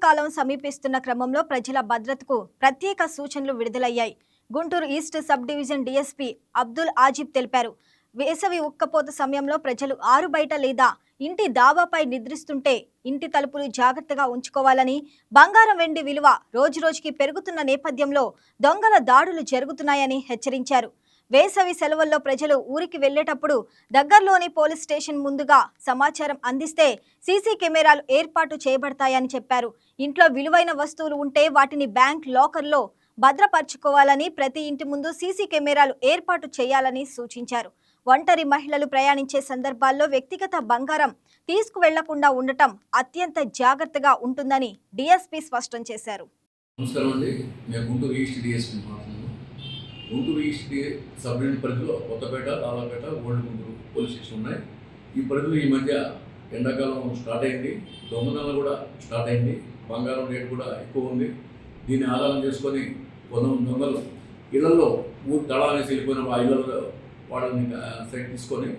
కాలం సమీపిస్తున్న క్రమంలో ప్రజల భద్రతకు ప్రత్యేక సూచనలు విడుదలయ్యాయి. Guntur east sub division DSP Abdul Azib తెలిపారు. వేసవి ఉక్కపోత సమయంలో ప్రజలు ఆరు బయట లేదా ఇంటి దావాపై నిద్రిస్తుంటే ఇంటి తలుపులు జాగ్రత్తగా ఉంచుకోవాలని, బంగారం వెండి విలువ రోజురోజుకి పెరుగుతున్న నేపథ్యంలో దొంగల దాడులు జరుగుతున్నాయని హెచ్చరించారు. వేసవి సెలవుల్లో ప్రజలు ఊరికి వెళ్లేటప్పుడు దగ్గరలోని పోలీస్ స్టేషన్ ముందుగా సమాచారం అందిస్తే సీసీ కెమెరాలు ఏర్పాటు చేయబడతాయని చెప్పారు. ఇంట్లో విలువైన వస్తువులు ఉంటే వాటిని బ్యాంక్ లాకర్లో భద్రపరచుకోవాలని, ప్రతి ఇంటి ముందు సీసీ కెమెరాలు ఏర్పాటు చేయాలని సూచించారు. ఒంటరి మహిళలు ప్రయాణించే సందర్భాల్లో వ్యక్తిగత బంగారం తీసుకువెళ్లకుండా ఉండటం అత్యంత జాగ్రత్తగా ఉంటుందని డీఎస్పీ స్పష్టం చేశారు. నమస్కారం అండి. మేము గుంటూరు ఈస్ట్ డిఎస్పీ మాట్లాడుతున్నాము. గుంటూరు ఈస్ట్ సబ్ డివిజన్ పరిధిలో Kothapeta, Lalapeta, old Guntur police station ఉన్నాయి. ఈ పరిధిలో ఈ మధ్య ఎండాకాలం స్టార్ట్ అయింది, దొంగతనం కూడా స్టార్ట్ అయింది, బంగారం రేటు కూడా ఎక్కువ ఉంది. దీన్ని ఆధారం చేసుకొని కొంతమంది దొంగలు ఇళ్లలో ఊరు తళానేసి వెళ్ళిపోయిన ఆ ఇళ్లలో వాళ్ళని సైట్ తీసుకొని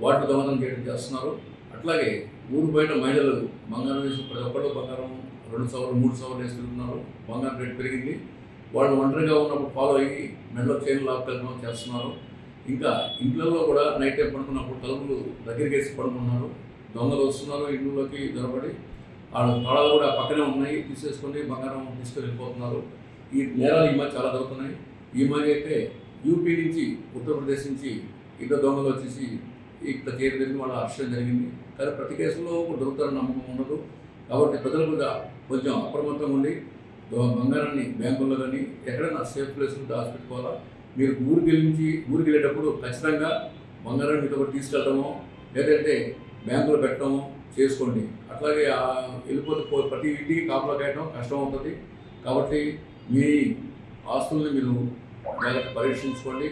వాటిని దొంగతనం చేయడం చేస్తున్నారు. అట్లాగే ఊరు బయట మహిళలు బంగారం వేసి ప్రతి ఒక్కళ్ళు బంగారం 2 సవర్లు 3 సవర్లు వేసి తిరుగుతున్నారు. బంగారం రేటు పెరిగింది. వాళ్ళు ఒంటరిగా ఉన్నప్పుడు ఫాలో అయ్యి మెడలో చైన్ లాక్కెళ్ళడం చేస్తున్నారు. ఇంకా ఇంట్లో కూడా నైట్ టైం పడుకున్నప్పుడు తలుపులు దగ్గరికి వేసి పడుకున్నారు. దొంగలు వస్తున్నారు, ఇంట్లోకి దొరబడి వాళ్ళ తాళాలు కూడా పక్కనే ఉన్నాయి, తీసేసుకొని బంగారం తీసుకొని వెళ్ళిపోతున్నారు. ఈ నేరాలు ఈ మధ్య చాలా జరుగుతున్నాయి. ఈ మధ్య అయితే యూపీ నుంచి, ఉత్తరప్రదేశ్ నుంచి ఇద్దరు దొంగలు వచ్చేసి ఇక్కడ చేరి వాళ్ళ అరెస్ట్ జరిగింది. కానీ ప్రతి కేసులో దొరుకుతారని నమ్మకం ఉండదు. కాబట్టి ప్రజలు కూడా కొంచెం అప్రమత్తంగా ఉండి బంగారాన్ని బ్యాంకుల్లో కానీ ఎక్కడైనా సేఫ్ ప్లేస్లో దాచిపెట్టుకోవాలా. మీరు ఊరికి వెళ్ళేటప్పుడు ఖచ్చితంగా బంగారాన్ని మీతో ఒకటి తీసుకెళ్ళటమో లేదంటే బ్యాంకులో పెట్టడమో చేసుకోండి. అట్లాగే వెళ్ళిపోతే ప్రతి ఇంటికి కాపలా కట్టడం కష్టం అవుతుంది. కాబట్టి మీ ఆస్తుల్ని మీరు జాగ్రత్త పరీక్షించుకోండి.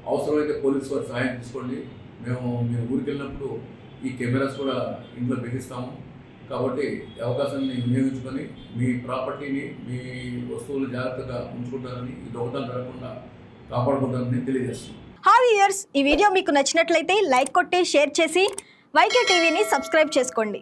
అవసరమైతే పోలీసు వారి సహాయం తీసుకోండి. మీరు ఊరికి వెళ్ళినప్పుడు ఈ కెమెరాస్ కూడా ఇంట్లో బిగిస్తాము. కాబట్టి అవకాశాన్ని వినియోగించుకొని మీ ప్రాపర్టీని, మీ వస్తువులు జాగ్రత్తగా ఉంచుకుంటారని, ఈ దొంగతనం జరగకుండా కాపాడుకుంటారని తెలియజేస్తున్నాం. హాయ్ వ్యూయర్స్, ఈ వీడియో మీకు నచ్చినట్లయితే లైక్ కొట్టి షేర్ చేసి వైకే టీవీని సబ్స్క్రైబ్ చేసుకోండి.